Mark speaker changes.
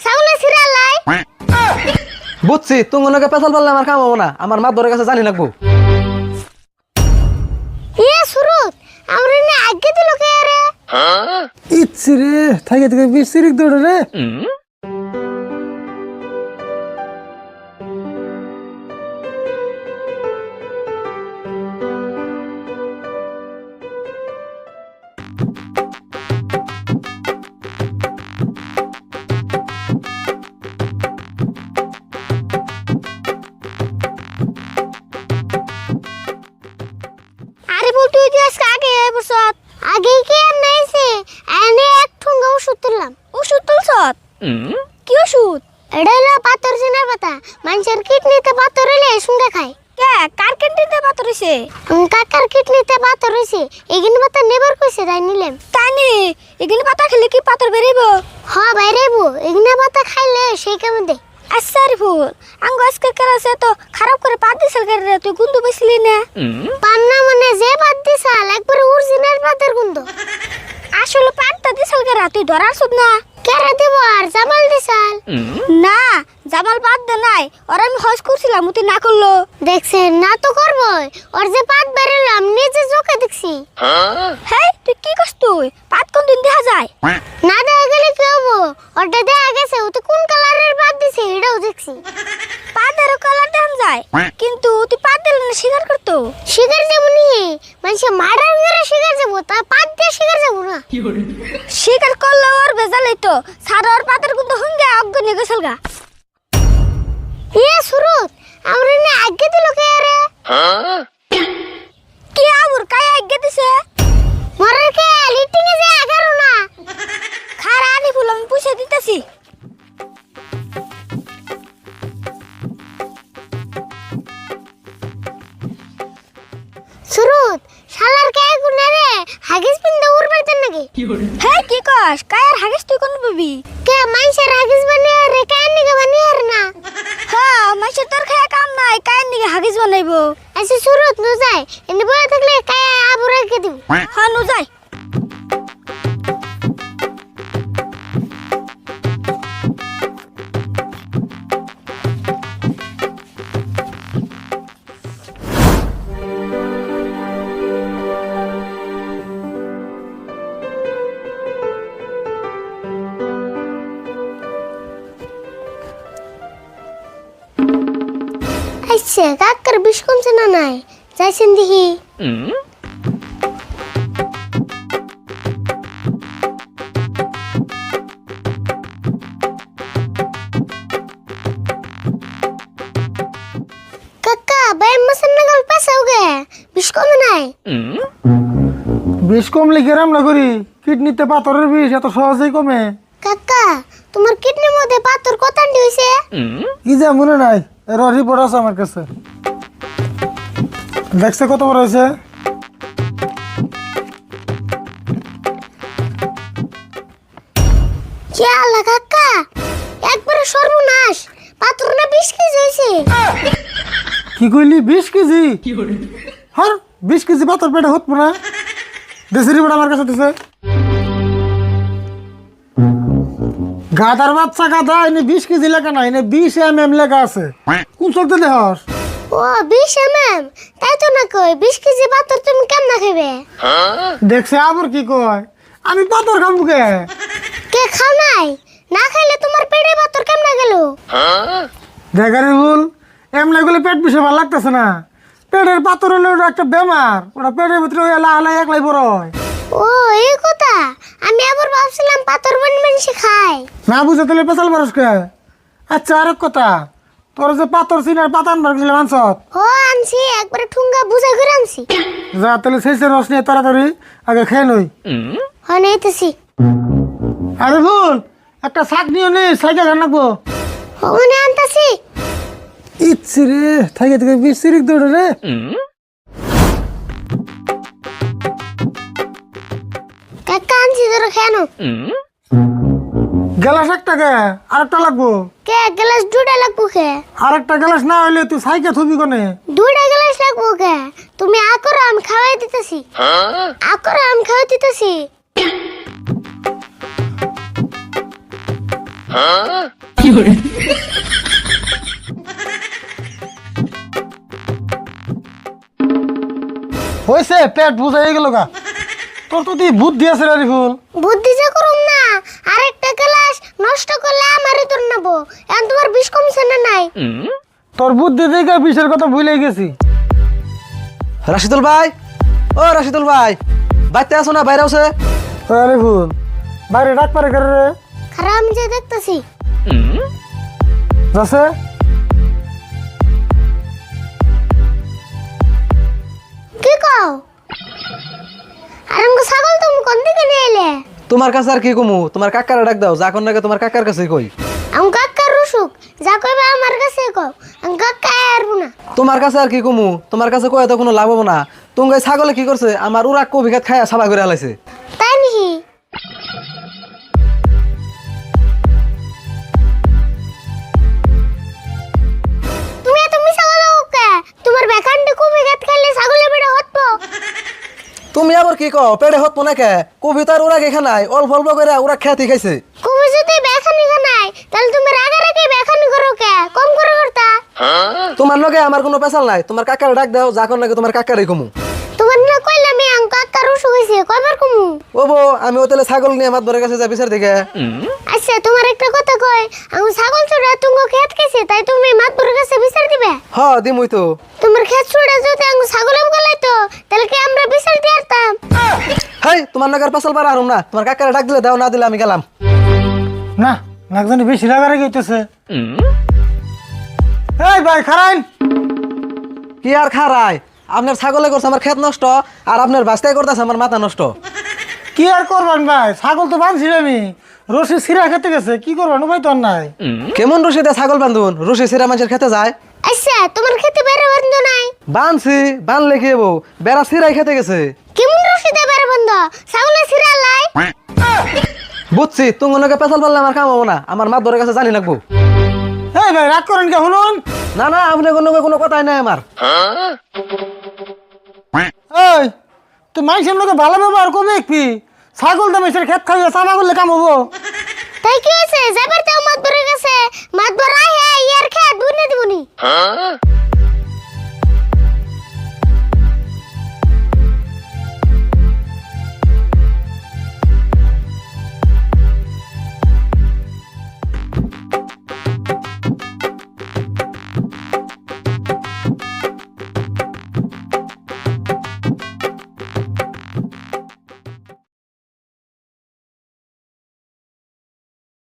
Speaker 1: ছাগলে সিরালাই
Speaker 2: বুঝছি তোমাকে পেছাল পারলে আমার কাম হবো না, আমার মা ধরে কাছে জানি রাখবো।
Speaker 1: ইয়ে সুরত আমরা নে আগে দিল কে রে
Speaker 3: ইচ্ছি রে থাকে থেকে বিশিরিক দৌড়ে রে।
Speaker 1: আরে বল তুই যে আজকে আগে বসত আগে কি আর নাইছে এনে এক ঠুঙ্গা ওষুধ তুললাম। ওষুধ তুলছত? কি ওষুধ? এটা হলো পাথর চিনার পাতা, মানুষের কিডনিতে পাথর হলে সঙ্গে খায়। কে কার কিডনিতে পাথর হইছে? কাকার কিডনিতে পাথর হইছে, এগিন পাতা নেবার কইছে তাই নিলাম। তানি এগিন পাতা খেলে কি পাথর বেরিব? হ্যাঁ বেরিব, এগিন পাতা খাইলে সেই কেমন দে। আচ্ছা রে ফুল আঙ্গ আজকে কেরাছে তো খারাপ করে পাত দিছাল করে রে, তুই গুন্দু পাইছিলি না? পান্না মানে যে পাত দিছাল একবারে অরিজিনাল পাতের গুন্দু। আসলে পাতটা দিছাল করে তুই ধরাছস না? কেরা দেব আর জামাল দিছাল? না জামাল পাত দে নাই, ওর আমি হস করছিলাম তুই না করলো। দেখছেন না তো করবই, ওর যে পাত বেরলাম নিজে চোখে দেখছি। হেই তুই কি করছ? তুই পাত কোন দিন দেখা যায়? না দেখা গেলে কি হবো, ওটা দেখা গেছে ও তো কোন কালারের পাত দিছে এটাও দেখছি। পাতের কালার দেখা যায় কিন্তু তুই পাত দিলে না শিকার করতো? শিকার যেমনি মানে মারার করে শিকার যাবো, তা পাত দিয়ে শিকার যাবো না। শিকার করলে ওর বেজালই তো সারা ওর পাতের কিন্তু হুঙ্গে অজ্ঞানী গেছাল গা। ইয়ে সুরত আমরা না আগে দিল কে রে কি আবুর কাই আগে দিছে? মরার কে লিটিং এ যায় আগারো না খারা আনি ফুল আমি পুষে দিতেছি। সুরত শালার কে গুনা রে হাগিস পিন্দা উড়বার দেন নাকি? হে কি কস কায়ার হাগিস তুই কোন পাবি? কে মাইসের হাগিস বানিয়ে রে কায়ার নিকে বানিয়ে না? হ্যাঁ মাইসের তোর খায়া কাম নাই, কায়ার নিকে হাগিস বানাইবো। আচ্ছা সুরত নু যাই এনে বলে থাকলে কায়া আবুর রেখে দিব। হ্যাঁ নু যাই। আচ্ছা কাকার বিষ কমছে না নাই যাইছেন দেখি। কাকা বাই মসন না গল পাস हो गया বিষ কমে নাই?
Speaker 3: বিষ কমলে কেরাম না করি, কিডনিতে পাথরের বিষ এত সহজেই কমে?
Speaker 1: কাকা তোমার কিডনির মধ্যে পাথর কতান্ডি হইছে?
Speaker 3: কি যা মনে নাই, এর রিপোর্ট আছে আমার কাছে। দেখছে কত বড় হয়েছে?
Speaker 1: চালা কাকা একবারে সর্বনাশ, পাথর না 20 কেজি হইছে।
Speaker 3: কি কইলি 20 কেজি? হ্যাঁ 20 কেজি পাথর পেটে হতবো না? দেশি রিপোর্ট আমার কাছে দিছে। গাদার বাচ্চা গাদা, এনে 20 কেজি লেখা নাই, এনে 20 mm লেখা আছে। কোন চলতে দেহস?
Speaker 1: ও 20 mm তাই তো না কই 20 কেজি পাথর তুমি কেমন খাবে?
Speaker 3: দেখছে আবার কি কয় আমি পাথর খাবো কে?
Speaker 1: কে খাও নাই? না খাইলে তোমার পেটে পাথর কেমন গেল?
Speaker 3: দেখারে ভুল এমনি গুলো পেট বিষে ভালো লাগতেছে না। পেটের পাথর হলে ওটা একটা বেমার, ওটা পেটের ভিতরে এলা আলাই একলাই বড় হয়।
Speaker 1: ও এই কথা, আমি আবার ভাবছিলাম পাথর মানুষে খায়।
Speaker 3: না বুঝে তাহলে পেশাল মানুষ কে? আচ্ছা আরেক কথা, তোর যে পাথর চিনার পাতান বাড়ছিল মানসত?
Speaker 1: ও আনছি একবারে ঠুঙ্গা বুঝা করে আনছি।
Speaker 3: যা তাহলে সেই রস নিয়ে তাড়াতাড়ি আগে খেয়ে নই।
Speaker 1: হ্যাঁ নেইতেছি।
Speaker 3: আরে ভুল একটা শাক নিয়ে নেই, সাইকেল আনবো।
Speaker 1: ওনে আনতাছি।
Speaker 3: ইচ্ছি রে থাকে থেকে বিশিরিক দৌড়ে রে।
Speaker 1: কাকা আনছি ধরো কেন?
Speaker 3: গ্লাস একটা কে আরেকটা লাগবো?
Speaker 1: কে গ্লাস দুটা লাগবো কে?
Speaker 3: আরেকটা গ্লাস না হইলে তুই সাইকেল থবি কোনে?
Speaker 1: দুটা গ্লাস লাগবো কে? তুমি আকরো আমি খাওয়াই দিতেছি। আকরো আমি খাওয়াই দিতেছি।
Speaker 3: হয়েছে পেট বুঝা হয়ে গেল গা। তোর তো তুই বুদ্ধি আছে রে ফুল।
Speaker 1: বুদ্ধি যে করুম না, আরেকটা ক্লাস নষ্ট করলে আমারই তোর নেবো। এখন তোমার বিষ কমছে না নাই?
Speaker 3: তোর বুদ্ধি দেখে বিষের কথা ভুলে গেছি।
Speaker 2: রাশিদুল ভাই, ও রাশিদুল ভাই, বাইতে আছো না বাইরে আছে?
Speaker 3: আরে ফুল বাইরে ডাক পারে করে রে
Speaker 1: খারাপ আমি যে দেখতেছি।
Speaker 3: যাচ্ছে
Speaker 1: কি কও? আর আমাকে ছাগল তুমি কোন দিকে নিয়ে এলে?
Speaker 2: তোমার কাছে আর কি কমু? তোমার কাকারে ডাক দাও, যা কোন নাকি তোমার কাকার কাছে কই।
Speaker 1: আমি কাকার রসুক, যা কইবা আমার কাছে কও। আমি কাকা আরবো না।
Speaker 2: তোমার কাছে আর কি কমু? তোমার কাছে কয়ে তো কোনো লাভ হবো না। তুমি ছাগলে কি করছে? আমার উড়া কবি খাত খায়া সাবা করে আলাইছে।
Speaker 1: তাই নাকি? তুমি এত মিছা বলো কে? তোমার বেকান্ডে কবি গাত খাইলে ছাগলে বেড়ে হতবো।
Speaker 2: তুমি আবার কি কও? পেটে হত না কে? কবিতার ওরা কে খানাই অল্প অল্প করে ওরা খেতে খাইছে।
Speaker 1: কবি যদি বেখানি খানাই তাহলে তুমি রাগারাগি বেখানি করো কে? কম করে করতা।
Speaker 2: তোমার লগে আমার কোনো পেশাল নাই। তোমার কাকারে ডাক দাও, যা কোন নাকি তোমার কাকারে কমু।
Speaker 1: তোমার না কইলে আমি আম কাকার রসুক হইছে কয়বার কমু?
Speaker 2: ও বো, আমি ওতেলে ছাগল নিয়ে মাতবরের কাছে যা বিচার দিকে।
Speaker 1: আচ্ছা তোমার একটা কথা কই, আমি ছাগল চড়া তুমি খেত খাইছে তাই তুমি মাতবরের কাছে বিচার দিবে?
Speaker 2: হ দিমুই তো।
Speaker 1: তোমার খেত চড়া যদি আমি ছাগলে গলাইতো তাহলে কি আমরা বিচার দিতাম?
Speaker 2: হাই, তোমার নাগার পেশাল পারা হারুম না। তোমার কাকারে ডাক দিলে দাও, না দিলে আমি গেলাম।
Speaker 3: না নাকজানি বেশি রাগারাগি হইতেছে। এই ভাই খারাইন।
Speaker 2: কি আর খারাই? আপনার ছাগলে করছে আমার ক্ষেত নষ্ট, আর আপনার বাস্তায় করতেছে আমার মাথা নষ্ট।
Speaker 3: কি আর করবেন ভাই, ছাগল তো বাঁধছি আমি, রশি ছিঁড়া খেতে গেছে, কি করবেন উপায় তো আর নাই।
Speaker 2: কেমন রশি দিয়ে ছাগল বান্ধুন? রশি ছিঁড়া মানুষের খেতে যায়?
Speaker 1: আচ্ছা তোমার খেতে বেড়ে বন্ধ নাই?
Speaker 2: বানছি, বানলে কি হবো? বেড়া ছিঁড়াই খেতে গেছে।
Speaker 1: কেমন রশিদে বেড়ে বন্ধ? ছাগলে ছিড়া লাই?
Speaker 2: বুঝছি, তুমি ওনাকে পেছাল পারলে আমার কাম হবো না। আমার মাতবরের কাছে জানি লাগবো।
Speaker 3: এই ভাই রাগ করেন কে শুনুন।
Speaker 2: না না, আপনার কোনো কথাই নাই আমার।
Speaker 3: এই তুই মানুষের লোকে ভালো ব্যবহার করবে কি? ছাগল তো মেসের খেত খাইয়ে চাপা করলে কাম হবো।
Speaker 1: তাই কি হয়েছে? যাবার তাও মাতবরের কাছে, মাতবর আহে ইয়ার খেত বুনে দিবনি।